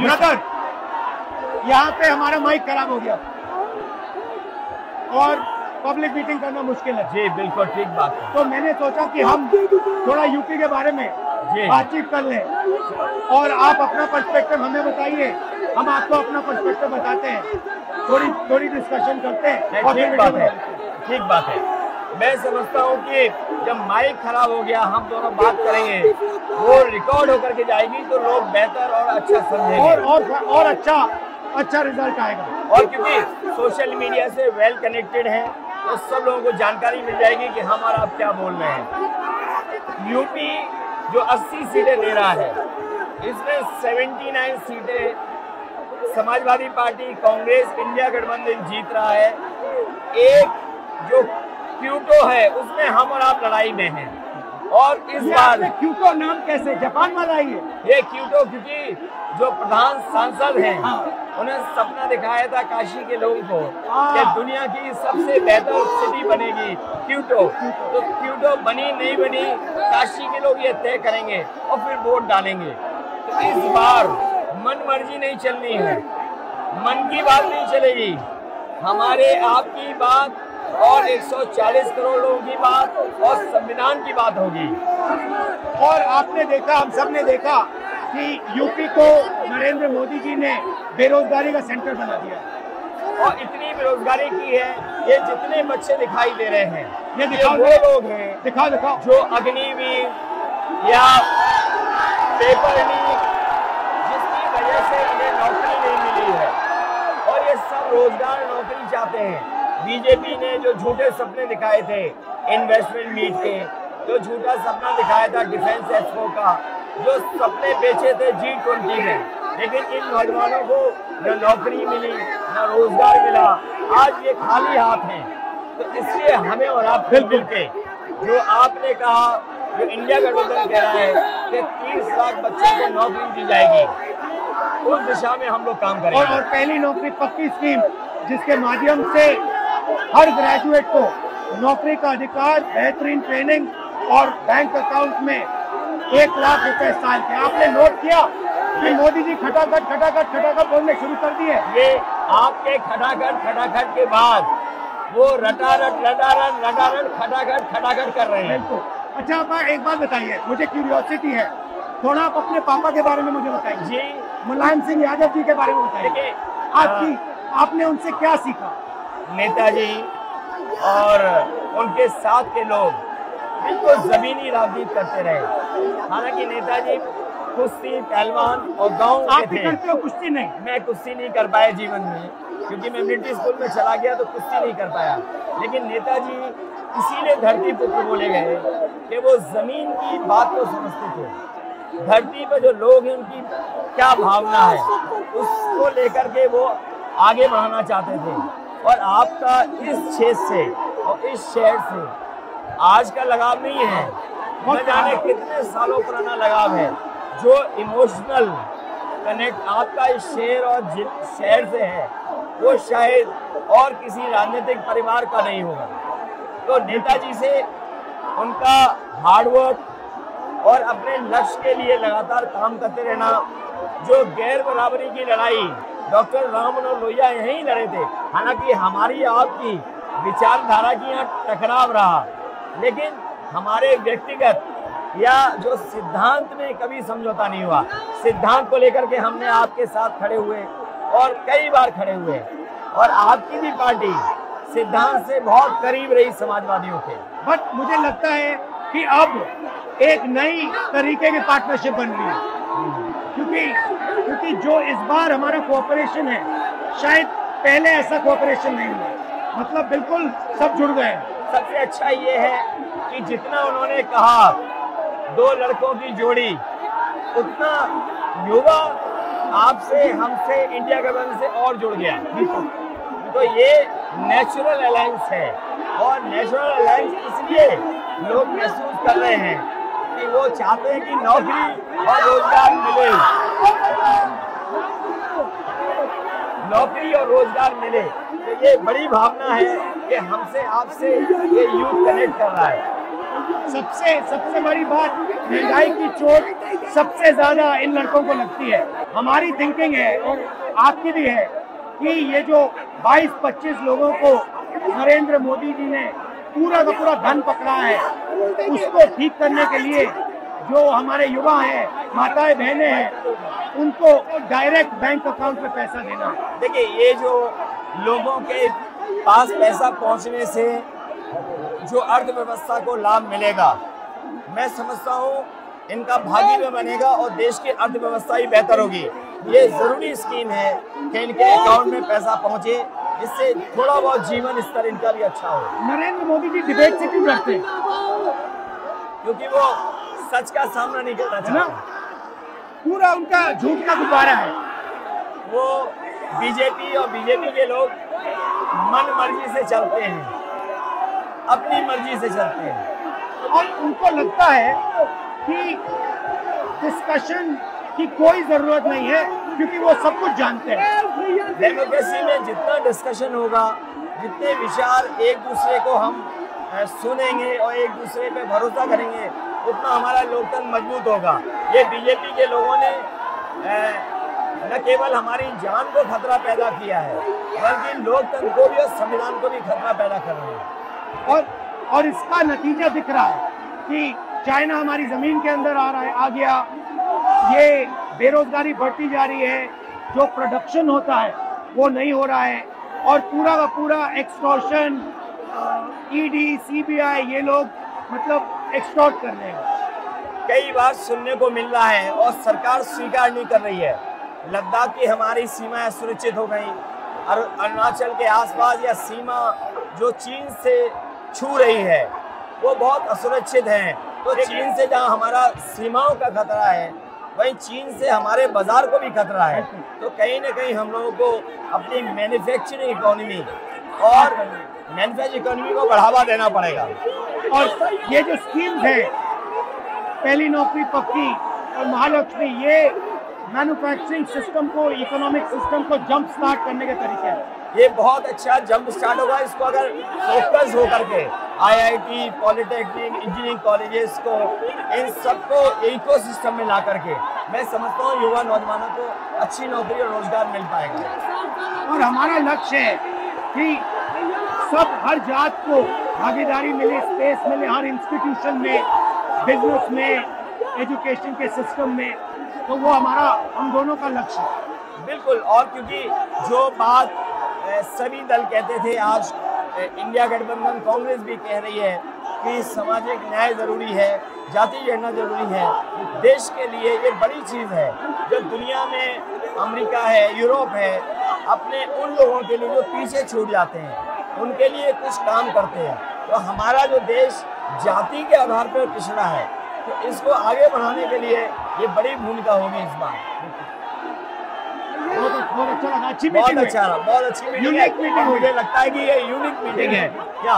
Brother, यहाँ पे हमारा माइक खराब हो गया और पब्लिक मीटिंग करना मुश्किल है। जी बिल्कुल ठीक बात है। तो मैंने सोचा कि हम थोड़ा यूपी के बारे में बातचीत कर लें और आप अपना पर्सपेक्टिव हमें बताइए, हम आपको अपना पर्सपेक्टिव बताते हैं, थोड़ी डिस्कशन करते हैं। और ठीक बात है, ठीक बात है। मैं समझता हूँ कि जब माइक खराब हो गया हम दोनों बात करेंगे, वो रिकॉर्ड होकर के जाएगी तो लोग बेहतर और अच्छा समझेंगे और अच्छा रिजल्ट आएगा। और क्योंकि सोशल मीडिया से वेल कनेक्टेड है तो सब लोगों को जानकारी मिल जाएगी कि हम और आप क्या बोल रहे हैं। यूपी जो 80 सीटें दे रहा है, इसमें 79 सीटें समाजवादी पार्टी, कांग्रेस, इंडिया गठबंधन जीत रहा है। एक जो क्यूटो है उसमें हम और आप लड़ाई में हैं। और इस बार क्यूटो नाम कैसे, जापान वाला ही है ये क्यूटो, क्योंकि जो प्रधान सांसद हैं उन्हें सपना दिखाया था काशी के लोगों को कि दुनिया की सबसे बेहतर सिटी बनेगी क्यूटो। तो क्यूटो बनी नहीं बनी, काशी के लोग ये तय करेंगे और फिर वोट डालेंगे। तो इस बार मन मर्जी नहीं चलनी है, मन की बात नहीं चलेगी, हमारे आपकी बात और 140 करोड़ लोगों की बात और संविधान की बात होगी। और आपने देखा, हम सब ने देखा कि यूपी को नरेंद्र मोदी जी ने बेरोजगारी का सेंटर बना दिया और इतनी बेरोजगारी की है। ये जितने बच्चे दिखाई दे रहे हैं ये दिखाओ, वो लोग हैं दिखाओ जो अग्निवीर या पेपर लीक जिसकी वजह से उन्हें नौकरी नहीं मिली है और ये सब रोजगार नौकरी चाहते हैं। बीजेपी ने जो झूठे सपने दिखाए थे इन्वेस्टमेंट मीट के, जो झूठा सपना दिखाया था डिफेंस एक्सपो का, जो सपने बेचे थे G20 में, लेकिन इन नौजवानों को न नौकरी मिली न रोजगार मिला, आज ये खाली हाथ हैं। तो इसलिए हमें और आप मिल के, जो आपने कहा, जो इंडिया गठबंधन कह रहा है कि 30 लाख बच्चों को नौकरी दी जाएगी, उस दिशा में हम लोग काम करेंगे। और पहली नौकरी पक्की स्कीम जिसके माध्यम से हर ग्रेजुएट को नौकरी का अधिकार, बेहतरीन ट्रेनिंग और बैंक अकाउंट में 1 लाख रुपए साल के। आपने नोट किया कि मोदी जी खटाखट बोलने शुरू कर दिए। ये आपके खटाखट के बाद वो रटारट खटाखट कर रहे हैं। अच्छा, आप एक बात बताइए, मुझे क्यूरियोसिटी है, थोड़ा आप अपने पापा के बारे में मुझे बताइए जी। मुलायम सिंह यादव जी के बारे में बताइए। आपने उनसे क्या सीखा? नेताजी और उनके साथ के लोग बिल्कुल जमीनी राजनीति करते रहे। हालांकि नेताजी कुश्ती, पहलवान और गांव के थे। करते हो कुश्ती? नहीं, मैं कुश्ती नहीं कर पाया जीवन में, क्योंकि मैं मिलिट्री स्कूल में चला गया तो कुश्ती नहीं कर पाया। लेकिन नेताजी इसीलिए धरती पुत्र बोले गए कि वो जमीन की बात को समझते थे। धरती पर जो लोग हैं उनकी क्या भावना है उसको लेकर के वो आगे बढ़ाना चाहते थे। और आपका इस क्षेत्र से और इस शहर से आज का लगाव नहीं है, न जाने कितने सालों पुराना लगाव है। जो इमोशनल कनेक्ट आपका इस शहर और शहर से है वो शायद और किसी राजनीतिक परिवार का नहीं होगा। तो नेताजी से उनका हार्डवर्क और अपने लक्ष्य के लिए लगातार काम करते रहना, जो गैर बराबरी की लड़ाई डॉक्टर राम मनोहर लोहिया यहीं लड़े थे। हालांकि हमारी आपकी विचारधारा की यहाँ टकराव रहा, लेकिन हमारे व्यक्तिगत या जो सिद्धांत में कभी समझौता नहीं हुआ। सिद्धांत को लेकर के हमने आपके साथ खड़े हुए और कई बार खड़े हुए, और आपकी भी पार्टी सिद्धांत से बहुत करीब रही समाजवादियों के। बट मुझे लगता है कि अब एक नई तरीके की पार्टनरशिप बन रही है, क्योंकि जो इस बार हमारा कोऑपरेशन है, शायद पहले ऐसा कोऑपरेशन नहीं हुआ। मतलब बिल्कुल सब जुड़ गए। सबसे अच्छा ये है कि जितना उन्होंने कहा 2 लड़कों की जोड़ी, उतना युवा आपसे, हमसे, इंडिया गठबंधन से और जुड़ गया। तो ये नेचुरल अलायंस है, और नेचुरल अलायंस इसलिए लोग महसूस कर रहे हैं कि वो चाहते हैं कि नौकरी और रोजगार मिले, नौकरी और रोजगार मिले। तो ये बड़ी भावना है कि हमसे, आपसे ये यूथ कनेक्ट कर रहा है। सबसे सबसे बड़ी बात, महंगाई की चोट सबसे ज्यादा इन लड़कों को लगती है। हमारी थिंकिंग है और आपकी भी है कि ये जो 22-25 लोगों को नरेंद्र मोदी जी ने पूरा का पूरा धन पकड़ा है, उसको ठीक करने के लिए जो हमारे युवा हैं, माताएं बहनें हैं, उनको डायरेक्ट बैंक अकाउंट में पैसा देना। देखिए, ये जो लोगों के पास पैसा पहुंचने से जो अर्थव्यवस्था को लाभ मिलेगा, मैं समझता हूँ इनका भाग्य में बनेगा और देश की अर्थव्यवस्था ही बेहतर होगी। ये जरूरी स्कीम है कि इनके अकाउंट में पैसा पहुंचे, इससे थोड़ा बहुत जीवन स्तर इनका भी अच्छा हो। नरेंद्र मोदी जी डिबेट से क्यों डरते हैं? क्योंकि वो सच का सामना नहीं करना चाहते। पूरा उनका झूठ का गुब्बारा है। वो बीजेपी और बीजेपी के लोग मन मर्जी से चलते हैं, अपनी मर्जी से चलते हैं और उनको लगता है कि डिस्कशन की कोई जरूरत नहीं है क्योंकि वो सब कुछ जानते हैं। डेमोक्रेसी में जितना डिस्कशन होगा, जितने विचार एक दूसरे को हम सुनेंगे और एक दूसरे पे भरोसा करेंगे, उतना हमारा लोकतंत्र मजबूत होगा। ये बीजेपी के लोगों ने न केवल हमारी जान को खतरा पैदा किया है, बल्कि लोकतंत्र को भी और संविधान को भी खतरा पैदा कर रहे हैं। और इसका नतीजा दिख रहा है कि चाइना हमारी जमीन के अंदर आ गया, ये बेरोजगारी बढ़ती जा रही है, जो प्रोडक्शन होता है वो नहीं हो रहा है और पूरा का पूरा एक्सटॉर्शन, ईडी, सीबीआई, ये लोग मतलब एक्सटॉर्ट कर रहे हैं। कई बार सुनने को मिल रहा है और सरकार स्वीकार नहीं कर रही है, लद्दाख की हमारी सीमाएं सुरक्षित हो गई, अरुणाचल के आसपास या सीमा जो चीन से छू रही है वो बहुत असुरक्षित है। तो चीन से जहां हमारा सीमाओं का खतरा है, वहीं चीन से हमारे बाजार को भी खतरा है। तो कहीं ना कहीं हम लोगों को अपनी मैन्युफैक्चरिंग इकोनॉमी और मैन्युफैक्चरिंग इकोनॉमी को बढ़ावा देना पड़ेगा। और ये जो स्कीम्स है, पहली नौकरी पक्की और महालक्ष्मी, ये मैन्युफैक्चरिंग सिस्टम को, इकोनॉमिक सिस्टम को जंप स्टार्ट करने के तरीके हैं। ये बहुत अच्छा जंप स्टार्ट होगा। इसको अगर फोकस हो करके आईआईटी, पॉलिटेक्निक, इंजीनियरिंग कॉलेजेस को, इन सबको इकोसिस्टम में ला करके, मैं समझता हूँ युवा नौजवानों को अच्छी नौकरी और रोजगार मिल पाएगा। और हमारा लक्ष्य है कि सब, हर जात को भागीदारी मिले, स्पेस मिले, हर इंस्टीट्यूशन में, बिजनेस में, एजुकेशन के सिस्टम में। तो वो हमारा, हम दोनों का लक्ष्य है। बिल्कुल। और क्योंकि जो बात सभी दल कहते थे, आज इंडिया गठबंधन कांग्रेस भी कह रही है कि सामाजिक न्याय जरूरी है, जाति गणना जरूरी है। देश के लिए ये बड़ी चीज़ है। जब दुनिया में अमेरिका है, यूरोप है, अपने उन लोगों के लिए जो पीछे छूट जाते हैं, उनके लिए कुछ काम करते हैं, तो हमारा जो देश जाति के आधार पर पिछड़ा है, तो इसको आगे बढ़ाने के लिए ये बड़ी भूमिका होगी इस बार। बहुत अच्छा लगा, बहुत अच्छी मीटिंग है। मुझे लगता है कि ये यूनिक मीटिंग है क्या?